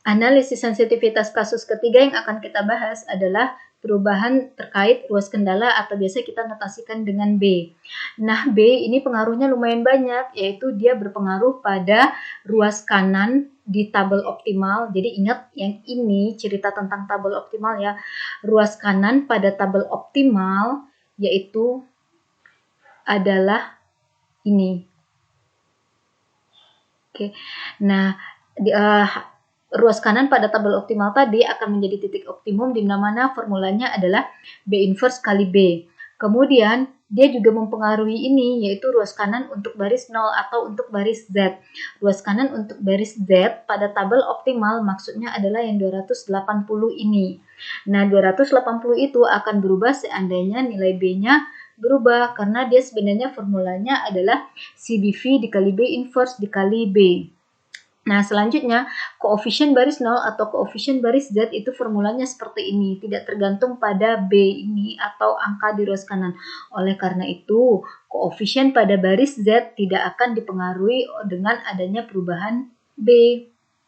Analisis sensitivitas kasus ketiga yang akan kita bahas adalah perubahan terkait ruas kendala atau biasa kita notasikan dengan B. Nah, B ini pengaruhnya lumayan banyak, yaitu dia berpengaruh pada ruas kanan di tabel optimal. Jadi ingat yang ini cerita tentang tabel optimal ya. Ruas kanan pada tabel optimal yaitu adalah ini. Oke. Nah, ruas kanan pada tabel optimal tadi akan menjadi titik optimum di mana formulanya adalah B inverse kali B. Kemudian dia juga mempengaruhi ini, yaitu ruas kanan untuk baris 0 atau untuk baris Z. Ruas kanan untuk baris Z pada tabel optimal maksudnya adalah yang 280 ini. Nah, 280 itu akan berubah seandainya nilai B-nya berubah, karena dia sebenarnya formulanya adalah CBV dikali B inverse dikali B. Nah, selanjutnya, koefisien baris 0 atau koefisien baris Z itu formulanya seperti ini, tidak tergantung pada B ini atau angka di ruas kanan. Oleh karena itu, koefisien pada baris Z tidak akan dipengaruhi dengan adanya perubahan B.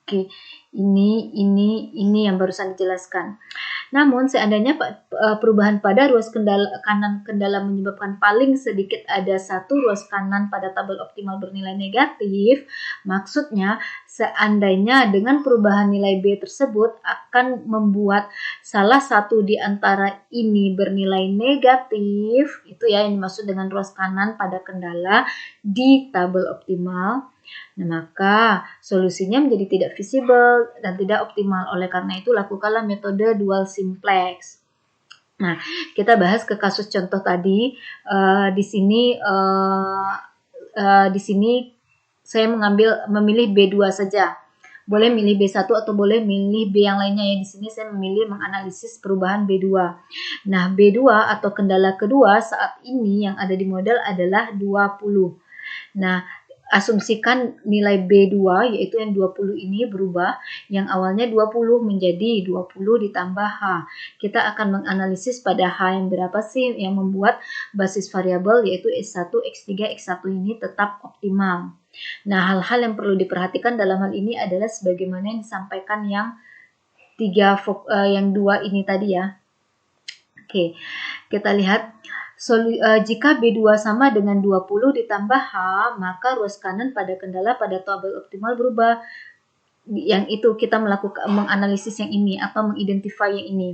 Oke, ini yang barusan dijelaskan. Namun, seandainya perubahan pada ruas kanan kendala menyebabkan paling sedikit ada satu ruas kanan pada tabel optimal bernilai negatif, maksudnya seandainya dengan perubahan nilai B tersebut akan membuat salah satu di antara ini bernilai negatif, itu ya yang dimaksud dengan ruas kanan pada kendala di tabel optimal. Nah, maka solusinya menjadi tidak visible dan tidak optimal. Oleh karena itu, lakukanlah metode dual simplex. Nah, kita bahas ke kasus contoh tadi. Di sini saya memilih B2 saja. Boleh milih B1 atau boleh milih B yang lainnya ya. Di sini saya memilih menganalisis perubahan B2. Nah, B2 atau kendala kedua saat ini yang ada di model adalah 20. Nah, asumsikan nilai B2 yaitu yang 20 ini berubah, yang awalnya 20 menjadi 20 ditambah H. Kita akan menganalisis pada H yang berapa sih yang membuat basis variabel yaitu S1, X3, X1 ini tetap optimal. Nah, hal-hal yang perlu diperhatikan dalam hal ini adalah sebagaimana yang disampaikan yang dua ini tadi ya. Oke, kita lihat. Jika B2 sama dengan 20 ditambah H, maka ruas kanan pada kendala pada tabel optimal berubah. Yang itu kita melakukan menganalisis yang ini atau mengidentify yang ini.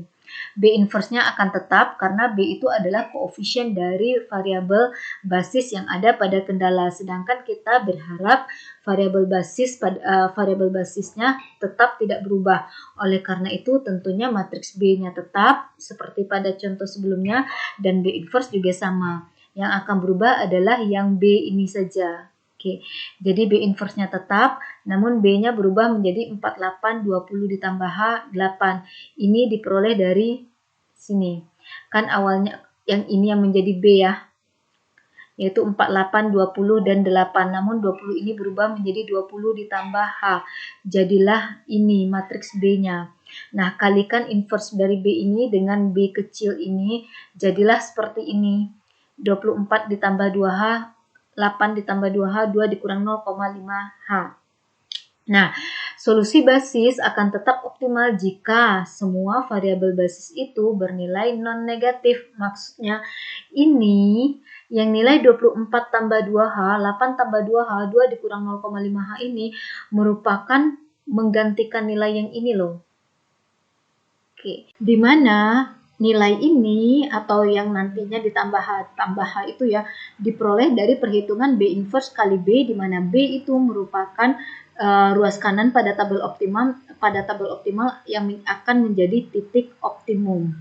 B inverse-nya akan tetap karena B itu adalah koefisien dari variabel basis yang ada pada kendala. Sedangkan kita berharap variabel basisnya tetap tidak berubah. Oleh karena itu tentunya matriks B-nya tetap seperti pada contoh sebelumnya dan B inverse juga sama. Yang akan berubah adalah yang B ini saja. Oke, jadi B inverse-nya tetap, namun B-nya berubah menjadi 48, 20 ditambah H, 8. Ini diperoleh dari sini. Kan awalnya yang ini yang menjadi B ya, yaitu 48, 20, dan 8. Namun 20 ini berubah menjadi 20 ditambah H. Jadilah ini matriks B-nya. Nah, kalikan inverse dari B ini dengan B kecil ini, jadilah seperti ini. 24 ditambah 2H, 8 ditambah 2H, 2 dikurang 0,5H. Nah, solusi basis akan tetap optimal jika semua variabel basis itu bernilai non-negatif. Maksudnya ini yang nilai 24 tambah 2H, 8 tambah 2H, 2 dikurang 0,5H ini merupakan menggantikan nilai yang ini loh. Oke, di mana nilai ini atau yang nantinya ditambah H itu ya diperoleh dari perhitungan B inverse kali B, di mana B itu merupakan ruas kanan pada tabel optimal yang akan menjadi titik optimum.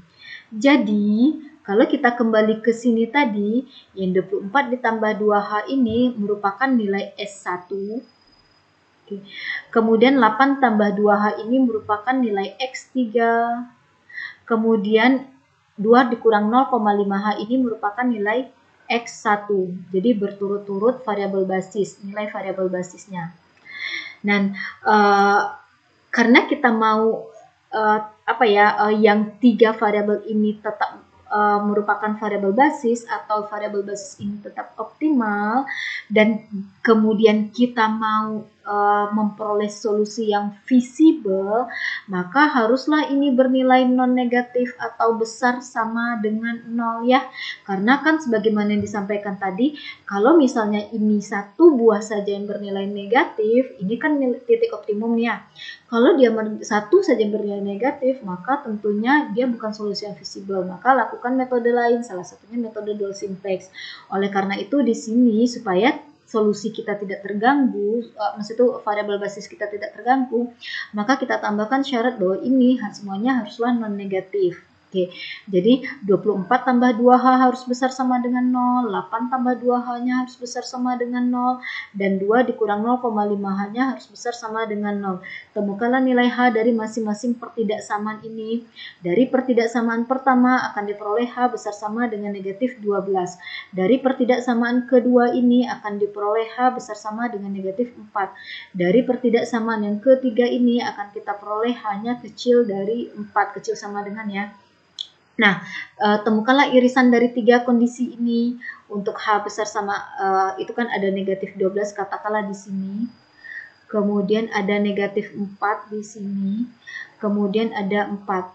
Jadi kalau kita kembali ke sini tadi, yang 24 ditambah 2H ini merupakan nilai S1. Kemudian 8 tambah 2H ini merupakan nilai X3. Kemudian 2 dikurang 0,5H ini merupakan nilai X1. Jadi berturut-turut variabel basis, nilai variabel basisnya. Dan karena kita mau yang 3 variabel ini tetap merupakan variabel basis atau variabel basis ini tetap optimal, dan kemudian kita mau memperoleh solusi yang visible, maka haruslah ini bernilai non negatif atau besar sama dengan 0 ya. Karena kan sebagaimana yang disampaikan tadi, kalau misalnya ini satu buah saja yang bernilai negatif, ini kan titik optimumnya. Kalau dia satu saja yang bernilai negatif, maka tentunya dia bukan solusi yang visible. Maka lakukan metode lain, salah satunya metode dual simplex. Oleh karena itu di sini supaya solusi kita tidak terganggu, maksud itu variabel basis kita tidak terganggu, maka kita tambahkan syarat bahwa ini semuanya haruslah non negatif. Oke, jadi 24 tambah 2H harus besar sama dengan 0, 8 tambah 2H-nya harus besar sama dengan 0, dan 2 dikurang 0,5H-nya harus besar sama dengan 0. Temukanlah nilai H dari masing-masing pertidaksamaan ini. Dari pertidaksamaan pertama akan diperoleh H besar sama dengan negatif 12. Dari pertidaksamaan kedua ini akan diperoleh H besar sama dengan negatif 4. Dari pertidaksamaan yang ketiga ini akan kita peroleh H-nya kecil dari 4, kecil sama dengan ya. Nah, temukanlah irisan dari 3 kondisi ini. Untuk H besar sama, itu kan ada negatif 12, katakanlah di sini. Kemudian ada negatif 4 di sini. Kemudian ada 4.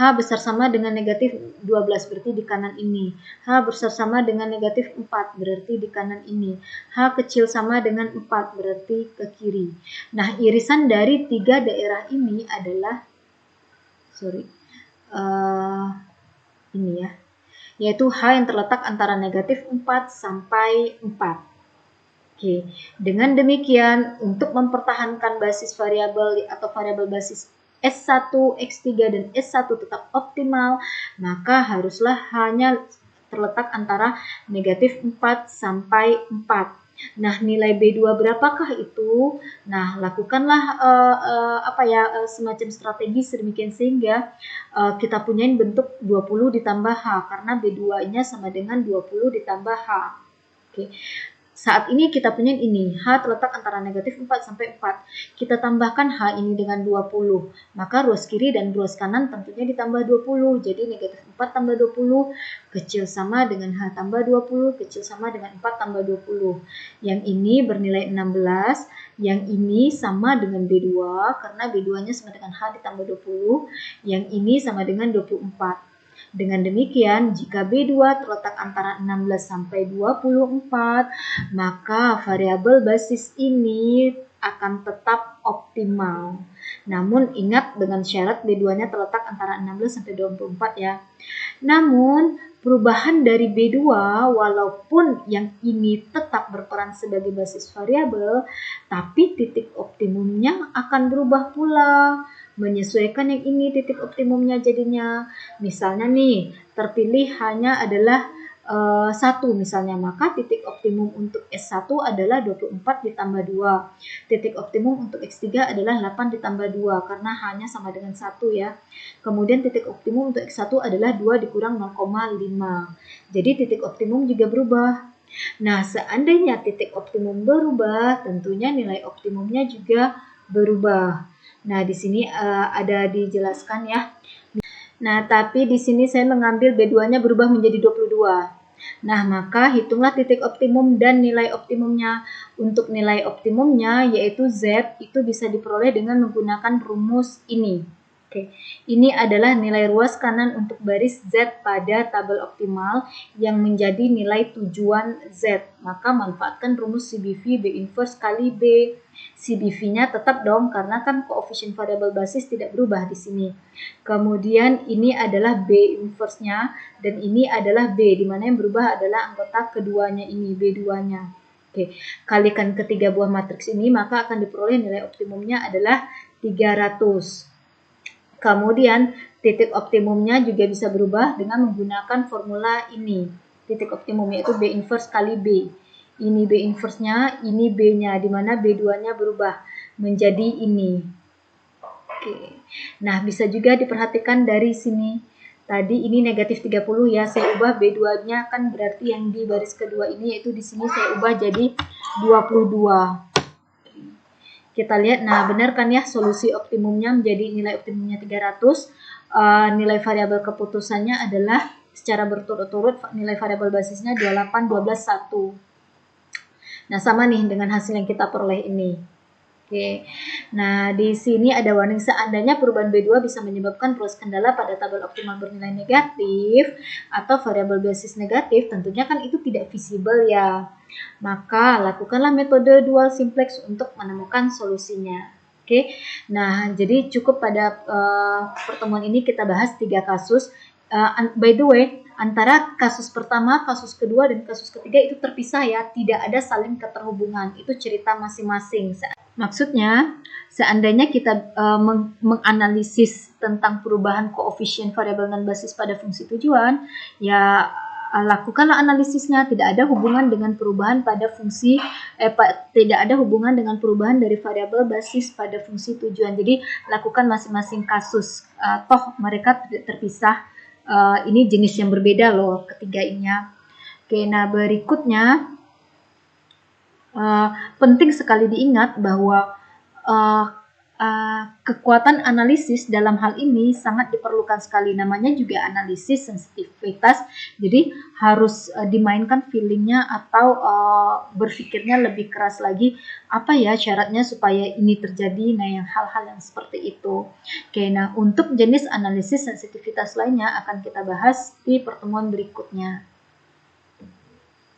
H besar sama dengan negatif 12, berarti di kanan ini. H besar sama dengan negatif 4, berarti di kanan ini. H kecil sama dengan 4, berarti ke kiri. Nah, irisan dari 3 daerah ini adalah, ini ya, yaitu H yang terletak antara negatif 4 sampai 4. Oke, dengan demikian untuk mempertahankan basis variabel atau variabel basis S1, X3, dan S1 tetap optimal, maka haruslah H-nya terletak antara negatif 4 sampai 4. Nah, nilai B2 berapakah itu? Nah, lakukanlah semacam strategi sedemikian sehingga kita punyain bentuk 20 ditambah H, karena B2-nya sama dengan 20 ditambah H. Oke. Saat ini kita punya ini, H terletak antara negatif 4 sampai 4. Kita tambahkan H ini dengan 20. Maka ruas kiri dan ruas kanan tentunya ditambah 20. Jadi negatif 4 tambah 20 kecil sama dengan H tambah 20, kecil sama dengan 4 tambah 20. Yang ini bernilai 16. Yang ini sama dengan B2 karena B2-nya sama dengan H ditambah 20. Yang ini sama dengan 24. Dengan demikian, jika B2 terletak antara 16 sampai 24, maka variabel basis ini akan tetap optimal. Namun ingat dengan syarat B2-nya terletak antara 16 sampai 24 ya. Namun perubahan dari B2 walaupun yang ini tetap berperan sebagai basis variabel, tapi titik optimumnya akan berubah pula. Menyesuaikan yang ini titik optimumnya jadinya. Misalnya nih, terpilih hanya adalah 1 misalnya, maka titik optimum untuk S1 adalah 24 ditambah 2. Titik optimum untuk X3 adalah 8 ditambah 2 karena hanya sama dengan 1 ya. Kemudian titik optimum untuk X1 adalah 2 dikurang 0,5. Jadi titik optimum juga berubah. Nah, seandainya titik optimum berubah, tentunya nilai optimumnya juga berubah. Nah, di sini ada dijelaskan ya. Nah, tapi di sini saya mengambil B2-nya berubah menjadi 22. Nah, maka hitunglah titik optimum dan nilai optimumnya. Untuk nilai optimumnya yaitu Z itu bisa diperoleh dengan menggunakan rumus ini. Oke, ini adalah nilai ruas kanan untuk baris Z pada tabel optimal yang menjadi nilai tujuan Z. Maka manfaatkan rumus CBV B inverse kali B. CBV-nya tetap dong karena kan koefisien variabel basis tidak berubah di sini. Kemudian ini adalah B inverse-nya dan ini adalah B, di mana yang berubah adalah anggota keduanya ini, B2-nya. Oke, kalikan ketiga buah matriks ini maka akan diperoleh nilai optimumnya adalah 300. Kemudian titik optimumnya juga bisa berubah dengan menggunakan formula ini. Titik optimum yaitu B inverse kali B. Ini B inverse-nya, ini B-nya, di mana B2-nya berubah menjadi ini. Oke. Nah, bisa juga diperhatikan dari sini. Tadi ini negatif 30 ya, saya ubah B2-nya kan berarti yang di baris kedua ini yaitu di sini saya ubah jadi 22. Kita lihat, nah benar kan ya solusi optimumnya menjadi nilai optimumnya 300. Nilai variabel keputusannya adalah secara berturut-turut nilai variabel basisnya 28, 12, 1. Nah sama nih dengan hasil yang kita peroleh ini. Oke, nah di sini ada warning seandainya perubahan B2 bisa menyebabkan proses kendala pada tabel optimal bernilai negatif atau variabel basis negatif, tentunya kan itu tidak visible ya. Maka lakukanlah metode dual simplex untuk menemukan solusinya. Oke, nah jadi cukup pada pertemuan ini kita bahas 3 kasus. By the way, antara kasus pertama, kasus kedua, dan kasus ketiga itu terpisah ya, tidak ada saling keterhubungan, itu cerita masing-masing. Maksudnya, seandainya kita menganalisis tentang perubahan koefisien variabel non basis pada fungsi tujuan, ya lakukanlah analisisnya. Tidak ada hubungan dengan perubahan pada fungsi, tidak ada hubungan dengan perubahan dari variabel basis pada fungsi tujuan. Jadi lakukan masing-masing kasus. Toh mereka tidak terpisah. Ini jenis yang berbeda loh ketiganya. Oke, nah berikutnya. Penting sekali diingat bahwa kekuatan analisis dalam hal ini sangat diperlukan sekali. Namanya juga analisis sensitivitas, jadi harus dimainkan feelingnya atau berpikirnya lebih keras lagi. Apa ya syaratnya supaya ini terjadi? Nah, yang hal-hal yang seperti itu. Oke, nah untuk jenis analisis sensitivitas lainnya akan kita bahas di pertemuan berikutnya.